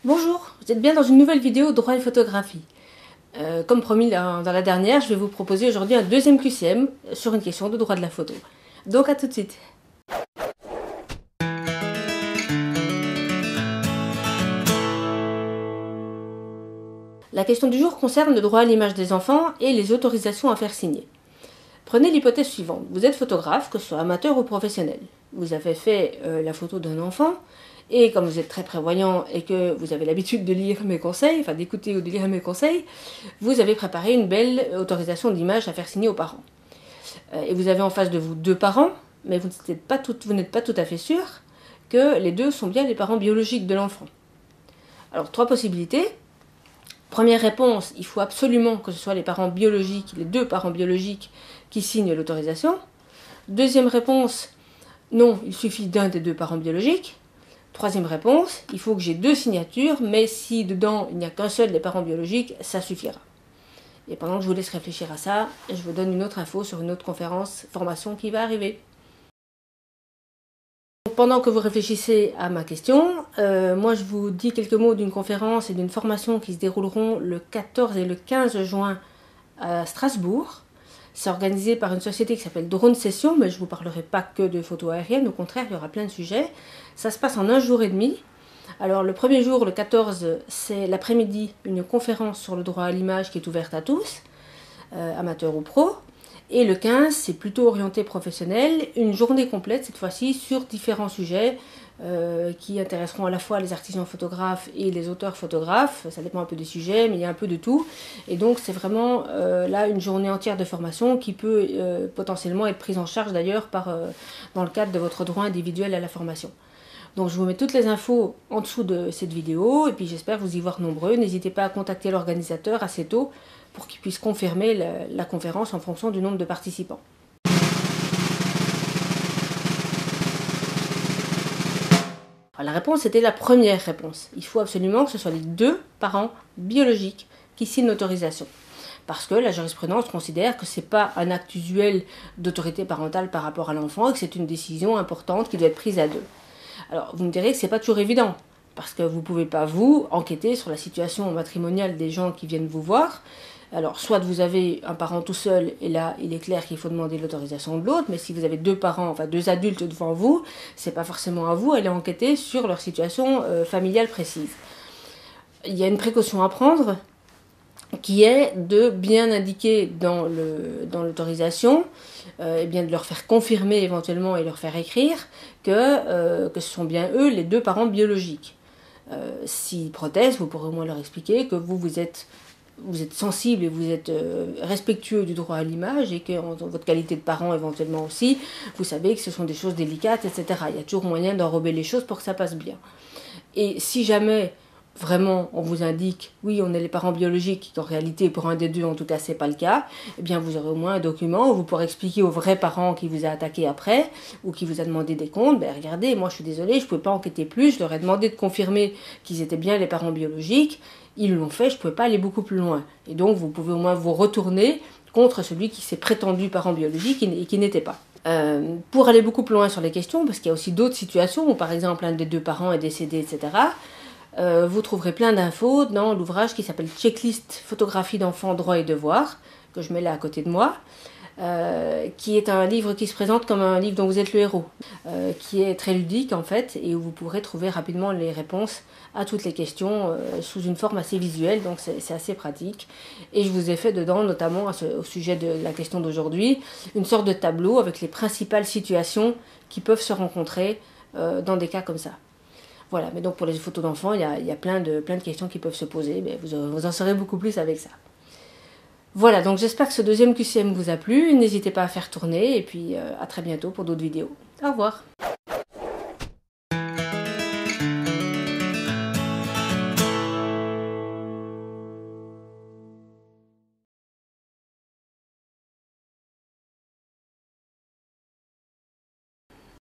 Bonjour, vous êtes bien dans une nouvelle vidéo droit et photographie. Comme promis dans la dernière, je vais vous proposer aujourd'hui un deuxième QCM sur une question de droit de la photo. Donc à tout de suite. La question du jour concerne le droit à l'image des enfants et les autorisations à faire signer. Prenez l'hypothèse suivante, vous êtes photographe, que ce soit amateur ou professionnel. Vous avez fait la photo d'un enfant, et comme vous êtes très prévoyant et que vous avez l'habitude de lire mes conseils, enfin d'écouter ou de lire mes conseils, vous avez préparé une belle autorisation d'image à faire signer aux parents. Et vous avez en face de vous deux parents, mais vous n'êtes pas tout à fait sûr que les deux sont bien les parents biologiques de l'enfant. Alors, trois possibilités. Première réponse, il faut absolument que ce soit les parents biologiques, les deux parents biologiques qui signent l'autorisation. Deuxième réponse, non, il suffit d'un des deux parents biologiques. Troisième réponse, il faut que j'ai deux signatures, mais si dedans il n'y a qu'un seul des parents biologiques, ça suffira. Et pendant que je vous laisse réfléchir à ça, je vous donne une autre info sur une autre formation qui va arriver. Pendant que vous réfléchissez à ma question, moi je vous dis quelques mots d'une conférence et d'une formation qui se dérouleront le 14 et le 15 juin à Strasbourg. C'est organisé par une société qui s'appelle Drone Session, mais je ne vous parlerai pas que de photos aériennes, au contraire, il y aura plein de sujets. Ça se passe en 1 jour et demi. Alors le premier jour, le 14, c'est l'après-midi, une conférence sur le droit à l'image qui est ouverte à tous, amateurs ou pros. Et le 15, c'est plutôt orienté professionnel, une journée complète cette fois-ci sur différents sujets qui intéresseront à la fois les artisans photographes et les auteurs photographes. Ça dépend un peu des sujets, mais il y a un peu de tout. Et donc c'est vraiment là une journée entière de formation qui peut potentiellement être prise en charge d'ailleurs dans le cadre de votre droit individuel à la formation. Donc je vous mets toutes les infos en dessous de cette vidéo et puis j'espère vous y voir nombreux. N'hésitez pas à contacter l'organisateur assez tôt pour qu'il puisse confirmer la conférence en fonction du nombre de participants. Alors, la réponse était la première réponse. Il faut absolument que ce soit les deux parents biologiques qui signent l'autorisation. Parce que la jurisprudence considère que ce n'est pas un acte usuel d'autorité parentale par rapport à l'enfant et que c'est une décision importante qui doit être prise à deux. Alors vous me direz que ce n'est pas toujours évident, parce que vous ne pouvez pas vous enquêter sur la situation matrimoniale des gens qui viennent vous voir. Alors soit vous avez un parent tout seul, et là il est clair qu'il faut demander l'autorisation de l'autre, mais si vous avez deux parents, enfin deux adultes devant vous, c'est pas forcément à vous d'aller enquêter sur leur situation familiale précise. Il y a une précaution à prendre, qui est de bien indiquer dans l'autorisation, et bien de leur faire confirmer éventuellement et leur faire écrire que ce sont bien eux les deux parents biologiques. S'ils protestent, vous pourrez au moins leur expliquer que vous êtes sensible et vous êtes respectueux du droit à l'image et que dans votre qualité de parent éventuellement aussi, vous savez que ce sont des choses délicates, etc. Il y a toujours moyen d'enrober les choses pour que ça passe bien. Et si jamais vraiment on vous indique, oui on est les parents biologiques, qu'en réalité pour un des deux en tout cas c'est pas le cas, eh bien vous aurez au moins un document où vous pourrez expliquer aux vrais parents qui vous a attaqué après, ou qui vous a demandé des comptes, ben regardez, moi je suis désolée, je ne pouvais pas enquêter plus, je leur ai demandé de confirmer qu'ils étaient bien les parents biologiques, ils l'ont fait, je ne pouvais pas aller beaucoup plus loin. Et donc vous pouvez au moins vous retourner contre celui qui s'est prétendu parent biologique et qui n'était pas. Pour aller beaucoup plus loin sur les questions, parce qu'il y a aussi d'autres situations où par exemple un des deux parents est décédé, etc., vous trouverez plein d'infos dans l'ouvrage qui s'appelle Checklist photographie d'enfants, droits et devoirs, que je mets là à côté de moi, qui est un livre qui se présente comme un livre dont vous êtes le héros, qui est très ludique en fait, et où vous pourrez trouver rapidement les réponses à toutes les questions sous une forme assez visuelle, donc c'est assez pratique. Et je vous ai fait dedans, notamment au sujet de la question d'aujourd'hui, une sorte de tableau avec les principales situations qui peuvent se rencontrer dans des cas comme ça. Voilà, mais donc pour les photos d'enfants, il y a plein de questions qui peuvent se poser, mais vous en saurez beaucoup plus avec ça. Voilà, donc j'espère que ce deuxième QCM vous a plu, n'hésitez pas à faire tourner, et puis à très bientôt pour d'autres vidéos. Au revoir.